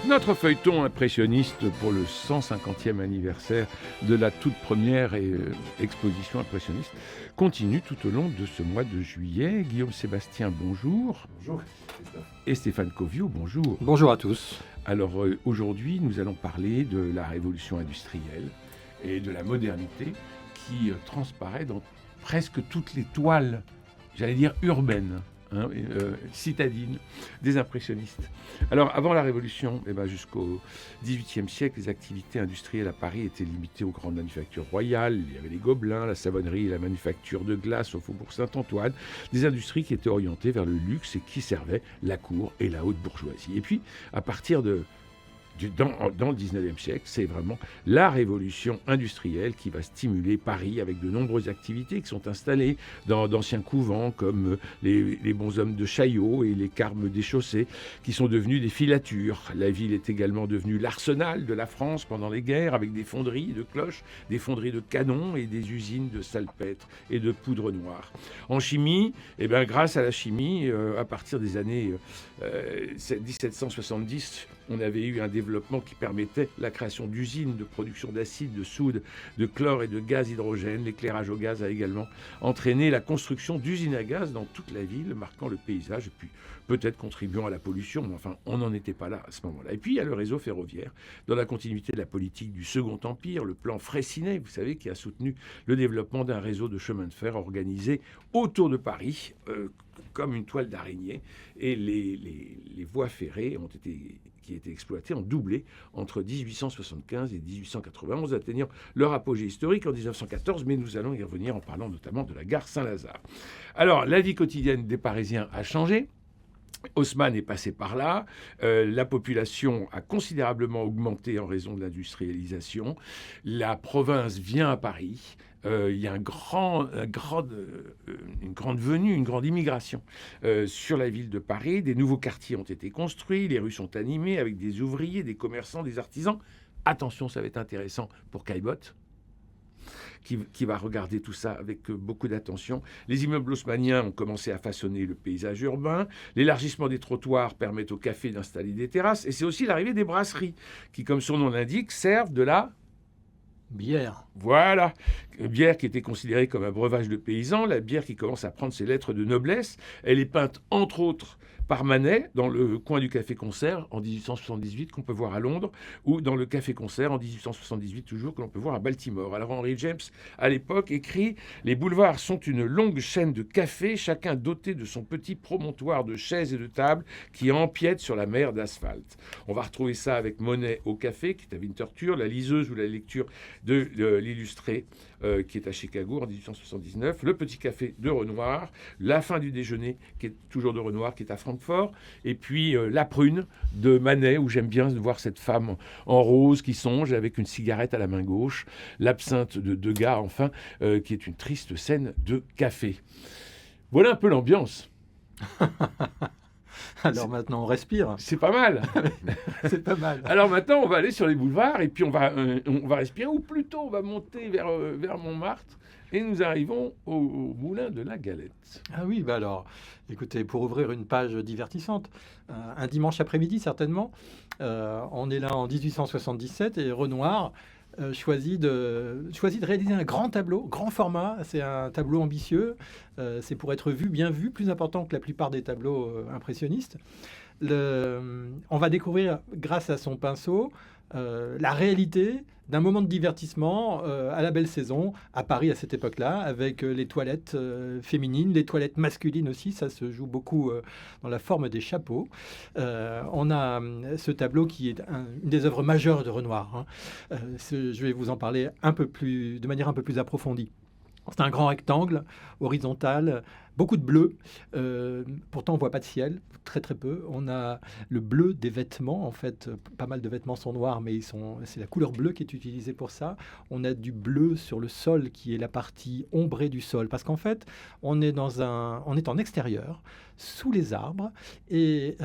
Notre feuilleton impressionniste pour le 150e anniversaire de la toute première exposition impressionniste continue tout au long de ce mois de juillet. Guillaume Sébastien, bonjour. Bonjour Christophe. Et Stéphane Covio, bonjour. Bonjour à tous. Alors aujourd'hui, nous allons parler de la révolution industrielle et de la modernité qui transparaît dans presque toutes les toiles, j'allais dire urbaines, citadines des impressionnistes. Alors, avant la Révolution, jusqu'au XVIIIe siècle, les activités industrielles à Paris étaient limitées aux grandes manufactures royales. Il y avait les Gobelins, la savonnerie et la manufacture de glace au faubourg Saint-Antoine, des industries qui étaient orientées vers le luxe et qui servaient la cour et la haute bourgeoisie. Et puis, à partir dans le 19e siècle, c'est vraiment la révolution industrielle qui va stimuler Paris avec de nombreuses activités qui sont installées dans d'anciens couvents comme les bonshommes de Chaillot et les carmes des chaussées qui sont devenus des filatures. La ville est également devenue l'arsenal de la France pendant les guerres avec des fonderies de cloches, des fonderies de canons et des usines de salpêtre et de poudre noire. En chimie, grâce à la chimie, à partir des années 1770, on avait eu un développement qui permettait la création d'usines de production d'acide, de soude, de chlore et de gaz hydrogène. L'éclairage au gaz a également entraîné la construction d'usines à gaz dans toute la ville, marquant le paysage et puis peut-être contribuant à la pollution. Mais enfin, on n'en était pas là à ce moment-là. Et puis, il y a le réseau ferroviaire. Dans la continuité de la politique du Second Empire, le plan Freycinet, vous savez, qui a soutenu le développement d'un réseau de chemin de fer organisé autour de Paris, comme une toile d'araignée. Et les voies ferrées qui étaient exploitées ont doublé entre 1875 et 1891, atteignant leur apogée historique en 1914, mais nous allons y revenir en parlant notamment de la gare Saint-Lazare. Alors, la vie quotidienne des Parisiens a changé. Haussmann est passé par là, la population a considérablement augmenté en raison de l'industrialisation, la province vient à Paris, il y a une grande venue, une grande immigration sur la ville de Paris, des nouveaux quartiers ont été construits, les rues sont animées avec des ouvriers, des commerçants, des artisans. Attention, ça va être intéressant pour Caillebotte. Qui va regarder tout ça avec beaucoup d'attention. Les immeubles haussmanniens ont commencé à façonner le paysage urbain. L'élargissement des trottoirs permet aux cafés d'installer des terrasses. Et c'est aussi l'arrivée des brasseries, qui, comme son nom l'indique, servent de la bière. Voilà, bière qui était considérée comme un breuvage de paysans, la bière qui commence à prendre ses lettres de noblesse. Elle est peinte, entre autres, par Manet, dans le coin du Café-Concert en 1878, qu'on peut voir à Londres, ou dans le Café-Concert en 1878, toujours, que l'on peut voir à Baltimore. Alors Henry James, à l'époque, écrit « Les boulevards sont une longue chaîne de cafés, chacun doté de son petit promontoire de chaises et de tables qui empiète sur la mer d'asphalte. » On va retrouver ça avec Monet au café, qui est à Winterthur, la liseuse ou la lecture de l'illustré, qui est à Chicago en 1879, le petit café de Renoir, la fin du déjeuner, qui est toujours de Renoir, qui est à Francfort, et puis la prune de Manet, où j'aime bien voir cette femme en rose qui songe avec une cigarette à la main gauche, l'absinthe de Degas, enfin, qui est une triste scène de café. Voilà un peu l'ambiance. Alors maintenant, on respire. C'est pas mal. C'est pas mal. Alors maintenant, on va aller sur les boulevards et puis on va respirer, ou plutôt on va monter vers Montmartre et nous arrivons au moulin de la Galette. Ah oui, alors, écoutez, pour ouvrir une page divertissante, un dimanche après-midi certainement, on est là en 1877 et Renoir choisit de réaliser un grand tableau, grand format. C'est un tableau ambitieux. C'est pour être bien vu, plus important que la plupart des tableaux impressionnistes. On va découvrir, grâce à son pinceau, la réalité d'un moment de divertissement à la belle saison, à Paris à cette époque-là, avec les toilettes féminines, les toilettes masculines aussi, ça se joue beaucoup dans la forme des chapeaux. On a ce tableau qui est une des œuvres majeures de Renoir. Je vais vous en parler de manière un peu plus approfondie. C'est un grand rectangle horizontal, beaucoup de bleu. Pourtant, on ne voit pas de ciel, très très peu. On a le bleu des vêtements. En fait, pas mal de vêtements sont noirs, mais c'est la couleur bleue qui est utilisée pour ça. On a du bleu sur le sol, qui est la partie ombrée du sol. Parce qu'en fait, on est en extérieur, sous les arbres. Et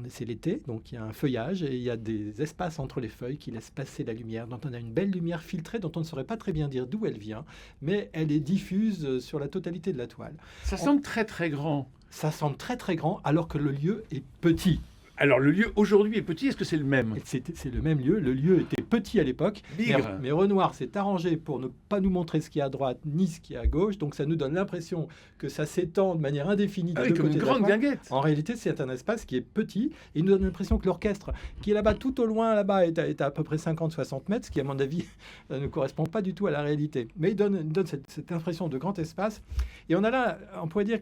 c'est l'été, donc il y a un feuillage. Et il y a des espaces entre les feuilles qui laissent passer la lumière. Donc on a une belle lumière filtrée dont on ne saurait pas très bien dire d'où elle vient. Mais elle est diffuse sur la totalité de la toile. Ça semble très très grand. Ça semble très très grand alors que le lieu est petit. Alors, le lieu aujourd'hui est petit, est-ce que c'est le même? C'est le même lieu. Le lieu était petit à l'époque. Bigre. Mais Renoir s'est arrangé pour ne pas nous montrer ce qui est à droite ni ce qui est à gauche. Donc ça nous donne l'impression que ça s'étend de manière indéfinie des Ah oui, deux comme côtés une de la grande toile. guinguette. En réalité, c'est un espace qui est petit. Et il nous donne l'impression que l'orchestre, qui est là-bas tout au loin, là-bas, est à peu près 50-60 mètres, ce qui, à mon avis, ne correspond pas du tout à la réalité. Mais il donne cette impression de grand espace. Et on a là, on pourrait dire,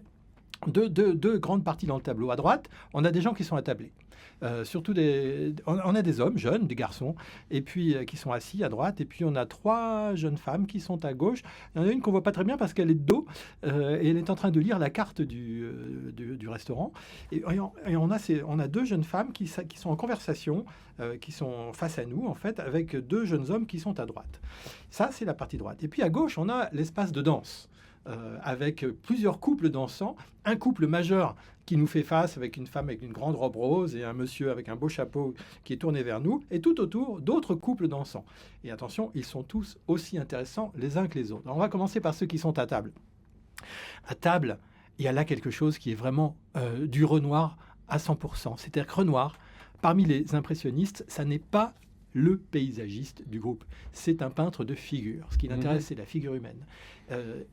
deux grandes parties dans le tableau. À droite, on a des gens qui sont attablés. Surtout on a des hommes jeunes, des garçons, et puis qui sont assis à droite, et puis on a 3 jeunes femmes qui sont à gauche. Il y en a une qu'on voit pas très bien parce qu'elle est de dos, et elle est en train de lire la carte du restaurant. Et on a 2 jeunes femmes qui sont en conversation, qui sont face à nous en fait, avec 2 jeunes hommes qui sont à droite. Ça, c'est la partie droite. Et puis à gauche, on a l'espace de danse. Avec plusieurs couples dansant, un couple majeur qui nous fait face avec une femme avec une grande robe rose et un monsieur avec un beau chapeau qui est tourné vers nous, et tout autour d'autres couples dansant. Et attention, ils sont tous aussi intéressants les uns que les autres. Alors, on va commencer par ceux qui sont à table. À table, il y a là quelque chose qui est vraiment du Renoir à 100%. C'est-à-dire que Renoir, parmi les impressionnistes, ça n'est pas le paysagiste du groupe. C'est un peintre de figure. Ce qui l'intéresse, c'est la figure humaine.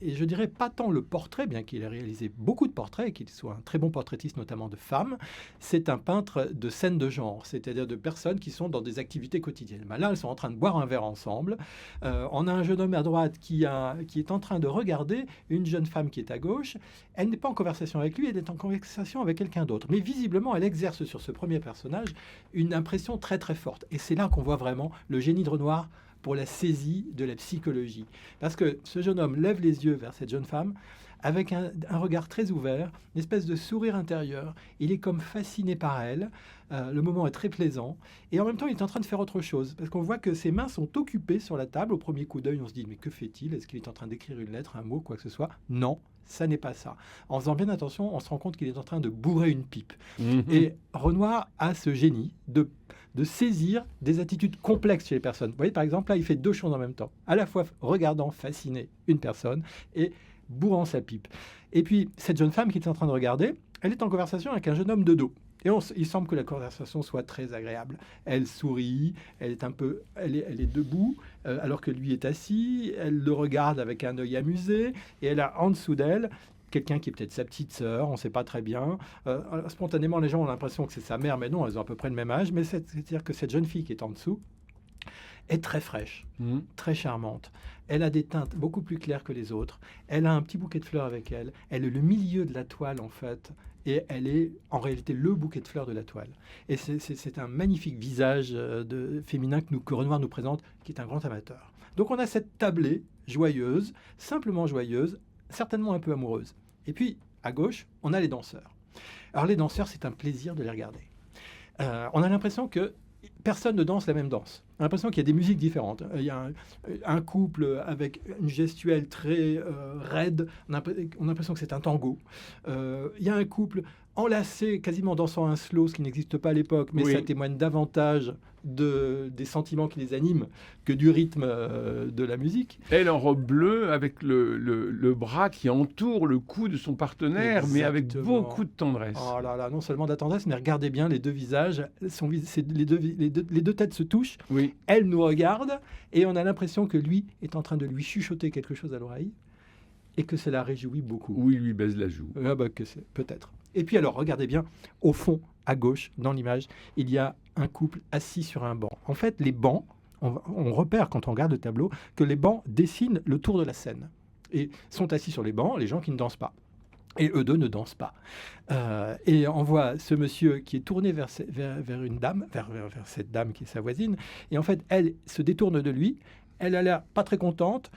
Et je dirais pas tant le portrait, bien qu'il ait réalisé beaucoup de portraits, et qu'il soit un très bon portraitiste, notamment de femmes. C'est un peintre de scènes de genre, c'est-à-dire de personnes qui sont dans des activités quotidiennes. Ben là, elles sont en train de boire un verre ensemble. On a un jeune homme à droite qui est en train de regarder une jeune femme qui est à gauche. Elle n'est pas en conversation avec lui, elle est en conversation avec quelqu'un d'autre. Mais visiblement, elle exerce sur ce premier personnage une impression très très forte. Et c'est là qu'on voit vraiment le génie de Renoir pour la saisie de la psychologie. Parce que ce jeune homme lève les yeux vers cette jeune femme avec un regard très ouvert, une espèce de sourire intérieur. Il est comme fasciné par elle. Le moment est très plaisant. Et en même temps, il est en train de faire autre chose. Parce qu'on voit que ses mains sont occupées sur la table. Au premier coup d'œil, on se dit, mais que fait-il? Est-ce qu'il est en train d'écrire une lettre, un mot, quoi que ce soit? Non, ça n'est pas ça. En faisant bien attention, on se rend compte qu'il est en train de bourrer une pipe. Et Renoir a ce génie de saisir des attitudes complexes chez les personnes. Vous voyez, par exemple, là, il fait 2 choses en même temps. À la fois regardant, fasciné une personne et bourrant sa pipe. Et puis, cette jeune femme qui est en train de regarder, elle est en conversation avec un jeune homme de dos. Et il semble que la conversation soit très agréable. Elle sourit, elle est debout, alors que lui est assis. Elle le regarde avec un œil amusé, et elle a en dessous d'elle quelqu'un qui est peut-être sa petite sœur, on ne sait pas très bien. Spontanément, les gens ont l'impression que c'est sa mère, mais non, elles ont à peu près le même âge. Mais c'est-à-dire que cette jeune fille qui est en dessous est très fraîche, très charmante. Elle a des teintes beaucoup plus claires que les autres. Elle a un petit bouquet de fleurs avec elle. Elle est le milieu de la toile, en fait. Et elle est en réalité le bouquet de fleurs de la toile. Et c'est un magnifique visage féminin que Renoir nous présente, qui est un grand amateur. Donc on a cette tablée joyeuse, simplement joyeuse, certainement un peu amoureuse. Et puis, à gauche, on a les danseurs. Alors les danseurs, c'est un plaisir de les regarder. On a l'impression que personne ne danse la même danse. On a l'impression qu'il y a des musiques différentes. Il y a un couple avec une gestuelle très raide. On a l'impression que c'est un tango. Il y a un couple enlacé, quasiment dansant un slow, ce qui n'existe pas à l'époque, mais ça témoigne davantage des sentiments qui les animent que du rythme de la musique. Elle en robe bleue avec le bras qui entoure le cou de son partenaire. Exactement. Mais avec beaucoup de tendresse. Oh là là, non seulement de la tendresse, mais regardez bien les 2 visages. Les deux têtes se touchent. Oui. Elle nous regarde et on a l'impression que lui est en train de lui chuchoter quelque chose à l'oreille et que cela réjouit beaucoup. Oui, lui baise la joue. Peut-être. Et puis alors, regardez bien, au fond, à gauche, dans l'image, il y a un couple assis sur un banc. En fait, les bancs, on repère quand on regarde le tableau que les bancs dessinent le tour de la scène. Et sont assis sur les bancs les gens qui ne dansent pas. Et eux deux ne dansent pas. Et on voit ce monsieur qui est tourné vers une dame, vers cette dame qui est sa voisine. Et en fait, elle se détourne de lui. Elle a l'air pas très contente.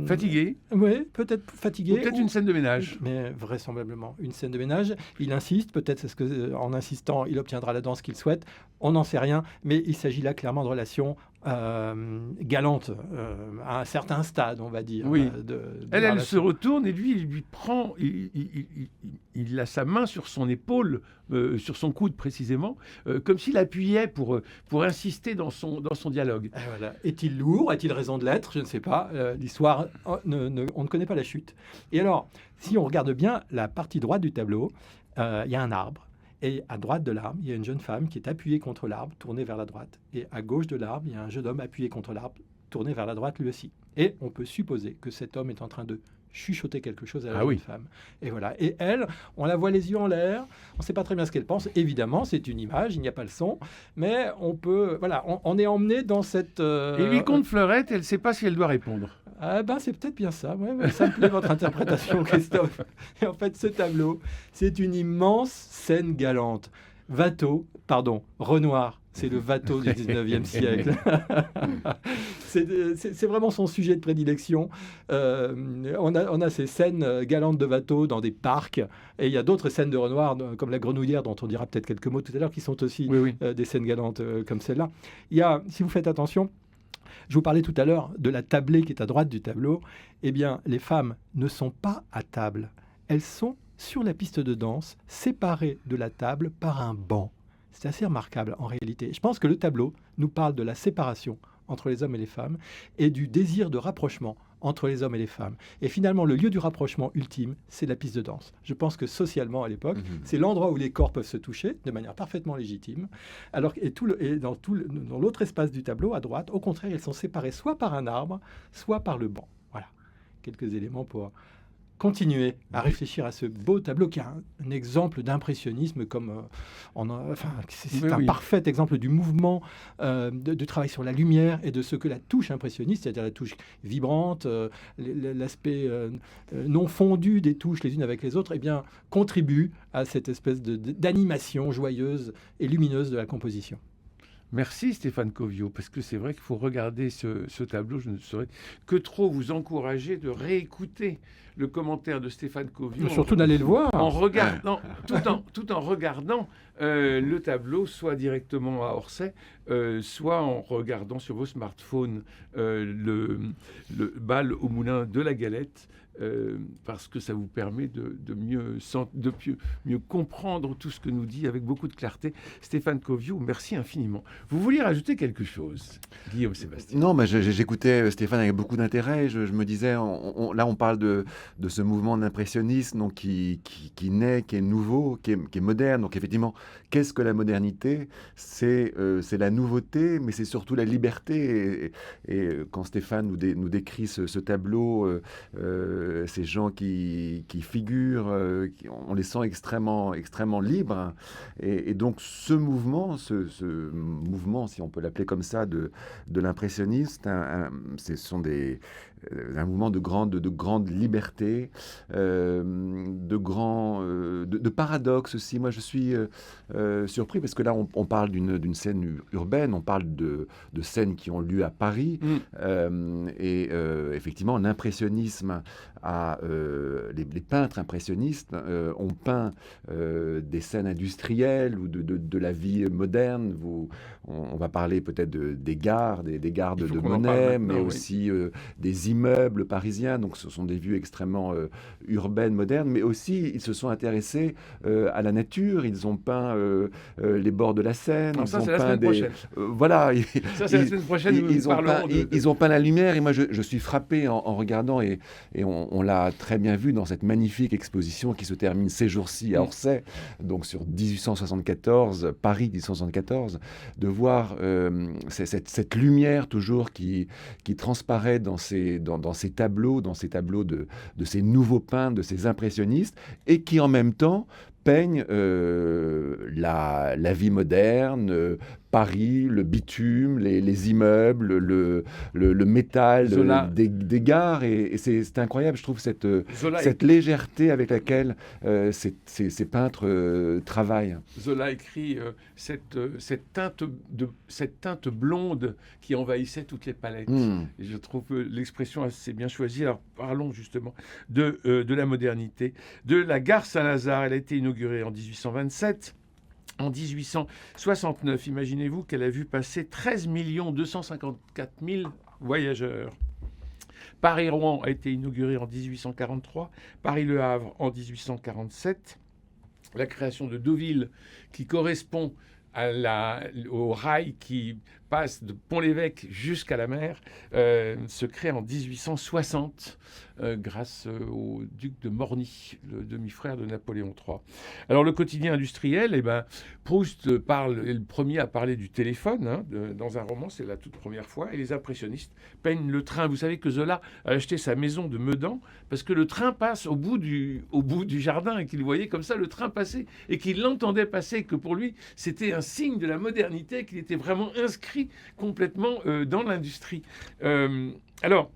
Fatiguée. Oui, peut-être fatiguée. Ou peut-être une scène de ménage. Mais vraisemblablement une scène de ménage. Il insiste, peut-être c'est ce que, en insistant, il obtiendra la danse qu'il souhaite. On n'en sait rien, mais il s'agit là clairement de relations galantes à un certain stade, on va dire. Oui. Elle se retourne et lui, il lui prend, il a sa main sur son épaule, sur son coude précisément, comme s'il appuyait pour insister dans son dialogue. Et voilà. Est-il lourd? A-t-il raison de l'être? Je ne sais pas. L'histoire, on ne connaît pas la chute. Et alors, si on regarde bien la partie droite du tableau, il y a un arbre. Et à droite de l'arbre, il y a une jeune femme qui est appuyée contre l'arbre, tournée vers la droite. Et à gauche de l'arbre, il y a un jeune homme appuyé contre l'arbre, tourné vers la droite lui aussi. Et on peut supposer que cet homme est en train de chuchoter quelque chose à la jeune femme. Et voilà. Et elle, on la voit les yeux en l'air, on ne sait pas très bien ce qu'elle pense. Évidemment, c'est une image, il n'y a pas le son, mais on peut, voilà, on est emmené dans cette... Et lui compte fleurette, elle ne sait pas si elle doit répondre. Ah ben, c'est peut-être bien ça. Ouais, ça me plaît votre interprétation, Christophe. Et en fait, ce tableau, c'est une immense scène galante. Renoir, c'est le Watteau du 19e siècle. C'est vraiment son sujet de prédilection. On a ces scènes galantes de Watteau dans des parcs, et il y a d'autres scènes de Renoir, comme la Grenouillère, dont on dira peut-être quelques mots tout à l'heure, qui sont aussi des scènes galantes comme celle-là. Il y a, si vous faites attention, je vous parlais tout à l'heure de la tablée qui est à droite du tableau. Eh bien, les femmes ne sont pas à table. Elles sont sur la piste de danse, séparées de la table par un banc. C'est assez remarquable en réalité. Je pense que le tableau nous parle de la séparation entre les hommes et les femmes et du désir de rapprochement entre les hommes et les femmes. Et finalement, le lieu du rapprochement ultime, c'est la piste de danse. Je pense que socialement, à l'époque, c'est l'endroit où les corps peuvent se toucher de manière parfaitement légitime. Alors, dans l'autre espace du tableau, à droite, au contraire, elles sont séparées soit par un arbre, soit par le banc. Voilà, quelques éléments pour continuer à réfléchir à ce beau tableau qui est un exemple d'impressionnisme c'est un parfait exemple du mouvement de travail sur la lumière et de ce que la touche impressionniste, c'est-à-dire la touche vibrante, l'aspect non fondu des touches les unes avec les autres, contribue à cette espèce d'animation joyeuse et lumineuse de la composition. Merci Stéphane Covio, parce que c'est vrai qu'il faut regarder ce tableau. Je ne saurais que trop vous encourager de réécouter le commentaire de Stéphane Covio. Surtout d'aller le voir. En regardant, tout en regardant le tableau, soit directement à Orsay, soit en regardant sur vos smartphones le bal au moulin de la Galette. Parce que ça vous permet de mieux comprendre tout ce que nous dit avec beaucoup de clarté Stéphane Covio. Merci infiniment. Vous vouliez rajouter quelque chose, Guillaume Sébastien? Non, mais j'écoutais Stéphane avec beaucoup d'intérêt. Je me disais, là on parle de ce mouvement d'impressionnisme donc, qui naît, qui est nouveau, qui est moderne. Donc effectivement, qu'est-ce que la modernité? C'est la nouveauté, mais c'est surtout la liberté. Et quand Stéphane nous décrit ce tableau, ces gens qui figurent, on les sent extrêmement libres. Et donc ce mouvement, si on peut l'appeler comme ça, de l'impressionnisme, ce sont un mouvement de grande liberté, de paradoxe aussi. Moi, je suis surpris parce que là, on parle d'une scène urbaine, on parle de scènes qui ont lieu à Paris. Et effectivement, l'impressionnisme les peintres impressionnistes ont peint des scènes industrielles ou de la vie moderne. On va parler peut-être des gares, des gares de Monet, mais aussi des immeubles parisiens. Donc ce sont des vues extrêmement urbaines, modernes, mais aussi ils se sont intéressés à la nature. Ils ont peint les bords de la Seine. Ça, c'est la semaine prochaine. Voilà. Ça, c'est la semaine prochaine. Ils ont peint la lumière et moi je suis frappé en regardant et on l'a très bien vu dans cette magnifique exposition qui se termine ces jours-ci à Orsay, donc sur 1874, Paris 1874, de voir cette lumière toujours qui transparaît dans ces tableaux, de ces nouveaux peintres, de ces impressionnistes, et qui en même temps peignent la vie moderne, Paris, le bitume, les immeubles, le métal des gares. Et c'est incroyable, je trouve, cette légèreté avec laquelle ces peintres travaillent. Zola écrit cette teinte blonde qui envahissait toutes les palettes. Et je trouve l'expression assez bien choisie. Alors parlons justement de la modernité. De la gare Saint-Lazare, elle a été inaugurée en 1827. En 1869, imaginez-vous qu'elle a vu passer 13 254 000 voyageurs. Paris-Rouen a été inauguré en 1843, Paris-Le Havre en 1847. La création de Deauville, qui correspond au rail qui passe de Pont-l'Évêque jusqu'à la mer, se crée en 1860 grâce au duc de Morny, le demi-frère de Napoléon III. Alors le quotidien industriel, Proust est le premier à parler du téléphone dans un roman, c'est la toute première fois, et les impressionnistes peignent le train. Vous savez que Zola a acheté sa maison de Medan parce que le train passe au bout du jardin et qu'il voyait comme ça le train passer et qu'il l'entendait passer, et que pour lui c'était un signe de la modernité, qu'il était vraiment inscrit complètement dans l'industrie. Alors,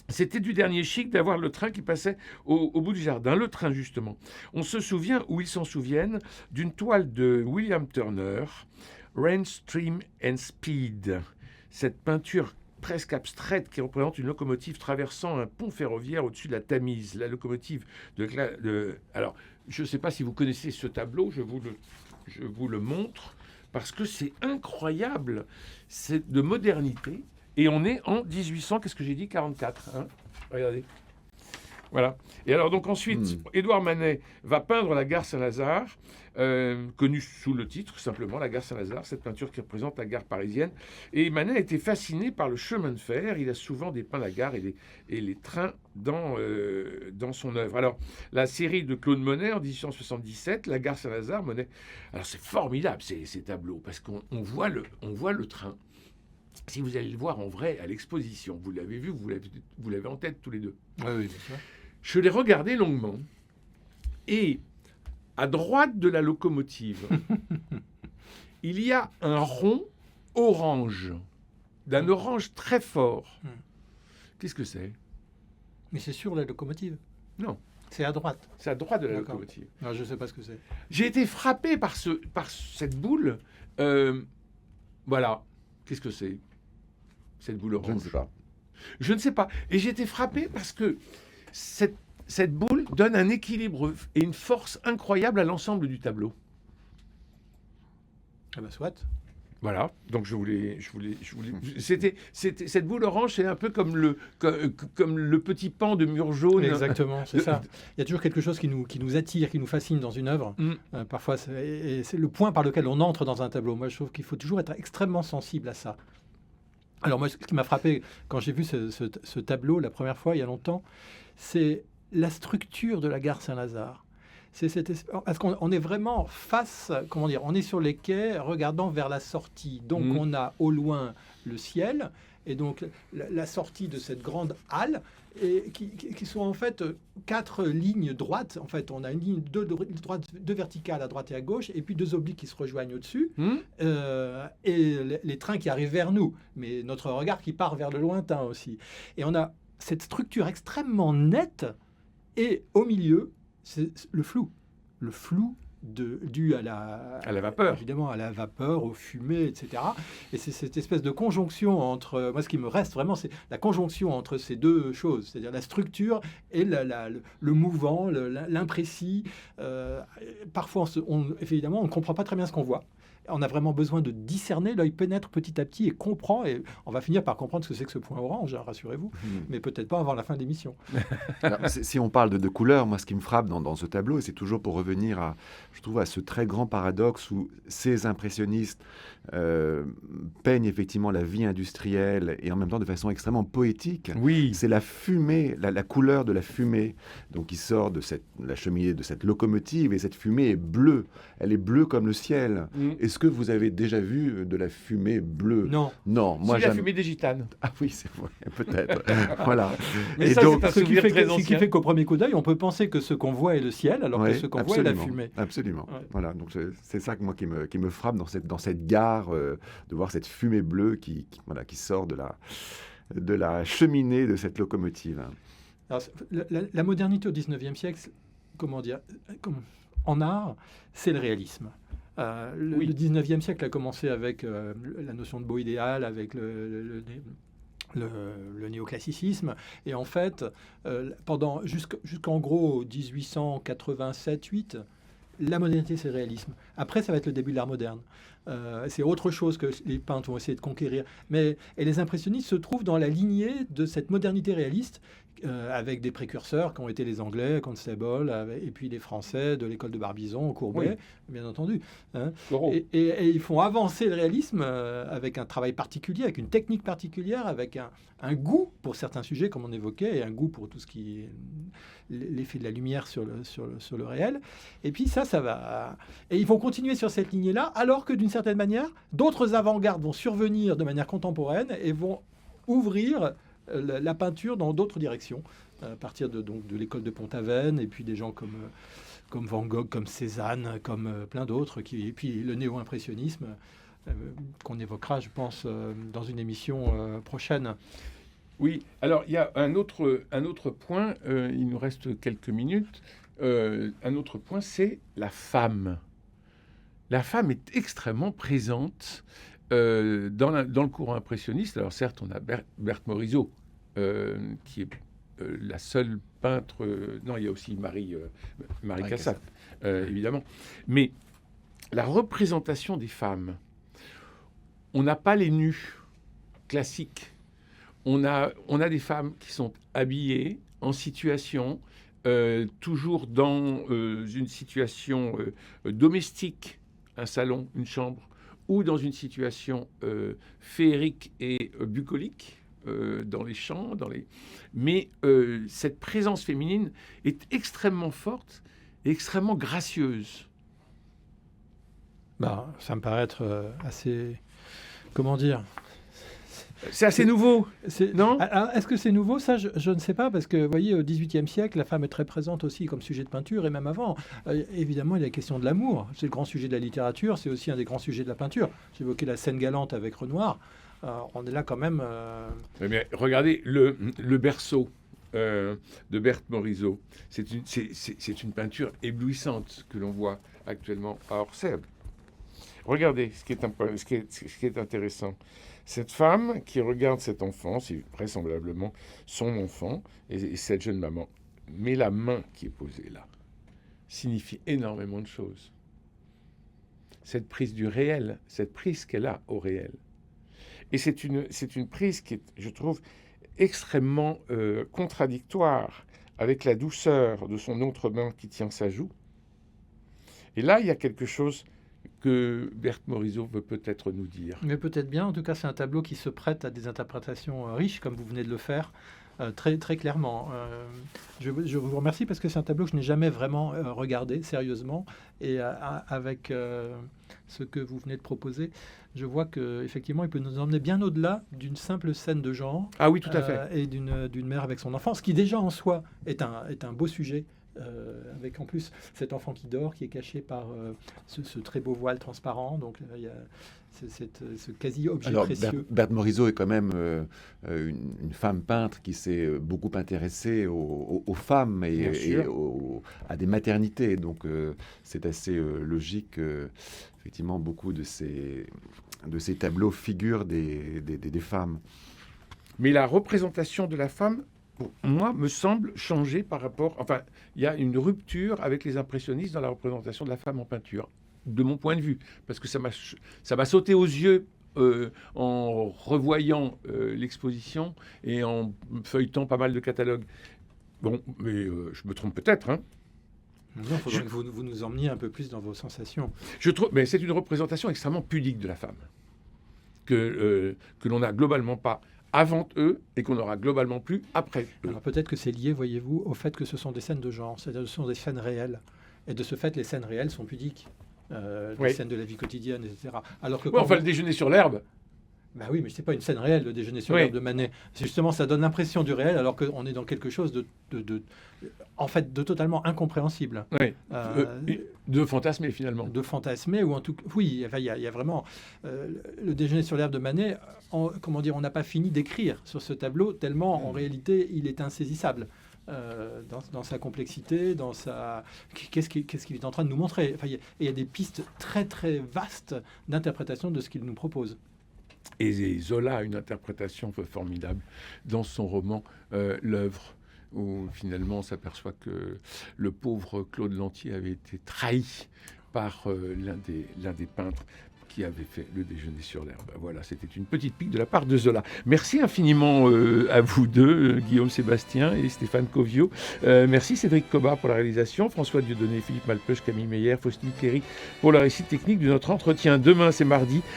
c'était du dernier chic d'avoir le train qui passait au bout du jardin. Le train, justement. On se souvient, ou ils s'en souviennent, d'une toile de William Turner, Rain, Stream and Speed. Cette peinture presque abstraite qui représente une locomotive traversant un pont ferroviaire au-dessus de la Tamise. La locomotive Alors, je ne sais pas si vous connaissez ce tableau, je vous le montre, parce que c'est incroyable. C'est de modernité. Et on est en 1800, qu'est-ce que j'ai dit, 44. Regardez. Voilà. Et alors donc ensuite, Édouard Manet va peindre la gare Saint-Lazare, connue sous le titre simplement, la gare Saint-Lazare, cette peinture qui représente la gare parisienne. Et Manet a été fasciné par le chemin de fer. Il a souvent dépeint la gare et les trains dans son œuvre. Alors, la série de Claude Monet en 1877, la gare Saint-Lazare, Monet. Alors c'est formidable ces tableaux, parce qu'on voit le train. Si vous allez le voir en vrai à l'exposition, vous l'avez vu, vous l'avez en tête tous les deux. Oui, bien sûr. Je l'ai regardé longuement. Et à droite de la locomotive, il y a un rond orange, d'un orange très fort. Qu'est-ce que c'est? Mais c'est sur la locomotive. Non. C'est à droite. C'est à droite de la D'accord. locomotive. Non, je ne sais pas ce que c'est. J'ai été frappé par cette boule. Voilà. Qu'est-ce que c'est, cette boule orange? Je ne sais pas. Je ne sais pas. Et j'ai été frappé parce que cette boule donne un équilibre et une force incroyable à l'ensemble du tableau. Ah bah soit. Voilà. Donc je voulais. C'était cette boule orange, c'est un peu comme le petit pan de mur jaune. Exactement, c'est ça. Il y a toujours quelque chose qui nous attire, qui nous fascine dans une œuvre. Parfois, c'est le point par lequel on entre dans un tableau. Moi, je trouve qu'il faut toujours être extrêmement sensible à ça. Alors moi, ce qui m'a frappé quand j'ai vu ce tableau la première fois, il y a longtemps, c'est la structure de la gare Saint-Lazare. Parce qu'on est vraiment face, comment dire, on est sur les quais regardant vers la sortie. Donc on a au loin le ciel et donc la sortie de cette grande halle et qui sont en fait 4 lignes droites. En fait, on a une ligne deux verticales à droite et à gauche et puis 2 obliques qui se rejoignent au-dessus et les trains qui arrivent vers nous. Mais notre regard qui part vers le lointain aussi. Et on a cette structure extrêmement nette et au milieu, c'est le flou dû à la vapeur. Évidemment, à la vapeur, aux fumées, etc. Et c'est cette espèce de conjonction entre... Moi, ce qui me reste vraiment, c'est la conjonction entre ces deux choses, c'est-à-dire la structure et le mouvant, l'imprécis. Parfois, évidemment, on ne comprend pas très bien ce qu'on voit. On a vraiment besoin de discerner, l'œil pénètre petit à petit et comprend, et on va finir par comprendre ce que c'est que ce point orange, rassurez-vous, mais peut-être pas avant la fin de l'émission. Si on parle de couleurs, moi ce qui me frappe dans ce tableau, et c'est toujours pour revenir je trouve, à ce très grand paradoxe où ces impressionnistes peignent effectivement la vie industrielle et en même temps de façon extrêmement poétique. Oui. C'est la fumée, la couleur de la fumée, donc qui sort de la cheminée de cette locomotive, et cette fumée est bleue. Elle est bleue comme le ciel. Est-ce que vous avez déjà vu de la fumée bleue? Non. Non, moi jamais. La fumée des gitanes. Ah oui, c'est vrai, peut-être. Voilà. Mais et ça, donc, c'est un souvenir très ce qui ancien. fait qu'au premier coup d'œil, on peut penser que ce qu'on voit est le ciel, alors que ce qu'on voit est la fumée. Absolument. Ouais. Voilà. Donc c'est ça qui me frappe dans cette gare, de voir cette fumée bleue qui sort de la cheminée de cette locomotive. Alors, la modernité au XIXe siècle, comment dire, en art, c'est le réalisme. Le XIXe siècle a commencé avec la notion de beau idéal, avec le néoclassicisme, et en fait, jusqu'en gros 1887-8, la modernité, c'est le réalisme. Après, ça va être le début de l'art moderne. C'est autre chose que les peintres vont essayer de conquérir. Et les impressionnistes se trouvent dans la lignée de cette modernité réaliste avec des précurseurs qui ont été les Anglais, Constable, et puis les Français de l'école de Barbizon, Courbet, bien entendu. Hein. Et ils font avancer le réalisme avec un travail particulier, avec une technique particulière, avec un goût pour certains sujets, comme on évoquait, et un goût pour tout ce qui est l'effet de la lumière sur le réel. Et puis ça va... Et ils vont continuer sur cette lignée-là, alors que d'une certaine manière, d'autres avant-gardes vont survenir de manière contemporaine et vont ouvrir la peinture dans d'autres directions, à partir de l'école de Pont-Aven, et puis des gens comme Van Gogh, comme Cézanne, comme plein d'autres, et puis le néo-impressionnisme, qu'on évoquera, je pense, dans une émission prochaine. Oui, alors il y a un autre point, il nous reste quelques minutes, un autre point, c'est la femme. La femme est extrêmement présente dans le courant impressionniste. Alors certes, on a Berthe Morisot, qui est la seule peintre... non, il y a aussi Marie Cassatt, évidemment. Mais la représentation des femmes, on n'a pas les nus classiques. On a des femmes qui sont habillées, en situation, toujours dans une situation domestique, un salon, une chambre, ou dans une situation féerique et bucolique, dans les champs, mais cette présence féminine est extrêmement forte et extrêmement gracieuse. Ça me paraît être assez... Comment dire ? C'est assez nouveau, non ? Alors, est-ce que c'est nouveau ? Ça, je ne sais pas, parce que, vous voyez, au XVIIIe siècle, la femme est très présente aussi comme sujet de peinture, et même avant. Évidemment, il y a la question de l'amour. C'est le grand sujet de la littérature, c'est aussi un des grands sujets de la peinture. J'évoquais la scène galante avec Renoir. On est là quand même... Mais regardez le berceau de Berthe Morisot. C'est une peinture éblouissante que l'on voit actuellement à Orsay. Regardez ce qui est intéressant. Cette femme qui regarde cet enfant, c'est vraisemblablement son enfant, et cette jeune maman, mais la main qui est posée là, signifie énormément de choses. Cette prise du réel, cette prise qu'elle a au réel. Et c'est une prise qui est, je trouve, extrêmement contradictoire avec la douceur de son autre main qui tient sa joue. Et là, il y a quelque chose que Berthe Morisot veut peut-être nous dire. Mais peut-être bien. En tout cas, c'est un tableau qui se prête à des interprétations riches, comme vous venez de le faire, très, très clairement. Je vous remercie parce que c'est un tableau que je n'ai jamais vraiment regardé sérieusement. Et avec ce que vous venez de proposer, je vois qu'effectivement, il peut nous emmener bien au-delà d'une simple scène de genre. Ah oui, tout à fait. Et d'une mère avec son enfant, ce qui déjà en soi est un beau sujet. Avec en plus cet enfant qui dort, qui est caché par ce très beau voile transparent. Donc il y a ce quasi-objet précieux. Berthe Morisot est quand même une femme peintre qui s'est beaucoup intéressée aux femmes et à des maternités. Donc c'est assez logique. Effectivement, beaucoup de ces tableaux figurent des femmes. Mais la représentation de la femme, pour moi, me semble changer par rapport... Enfin, il y a une rupture avec les impressionnistes dans la représentation de la femme en peinture, de mon point de vue, parce que ça m'a sauté aux yeux en revoyant l'exposition et en feuilletant pas mal de catalogues. Bon, mais je me trompe peut-être, hein. Il faudrait que vous nous emmeniez un peu plus dans vos sensations. Je trouve, mais c'est une représentation extrêmement pudique de la femme, que l'on n'a globalement pas avant eux et qu'on n'aura globalement plus après eux. Alors peut-être que c'est lié, voyez-vous, au fait que ce sont des scènes de genre, c'est-à-dire que ce sont des scènes réelles. Et de ce fait, les scènes réelles sont pudiques. Les scènes de la vie quotidienne, etc. Alors que le déjeuner sur l'herbe. Ben oui, mais c'est pas une scène réelle, le déjeuner sur l'herbe de Manet. C'est justement, ça donne l'impression du réel, alors qu'on est dans quelque chose de totalement incompréhensible. Oui. De fantasmer, finalement. De fantasmer, ou en tout cas... Oui, il y a vraiment... le déjeuner sur l'herbe de Manet, on n'a pas fini d'écrire sur ce tableau, tellement, en réalité, il est insaisissable. Dans sa complexité, dans sa... Qu'est-ce qu'il est en train de nous montrer. Enfin, il y a des pistes très, très vastes d'interprétation de ce qu'il nous propose. Et Zola a une interprétation formidable dans son roman L'œuvre, où finalement on s'aperçoit que le pauvre Claude Lantier avait été trahi par l'un des peintres. qui avait fait le déjeuner sur l'herbe. Voilà, c'était une petite pique de la part de Zola. Merci infiniment à vous deux, Guillaume Sébastien et Stéphane Covio. Merci Cédric Cobat pour la réalisation, François Dieudonné, Philippe Malpeuch, Camille Meyer, Faustine Cléry pour la réussite technique de notre entretien. Demain, c'est mardi,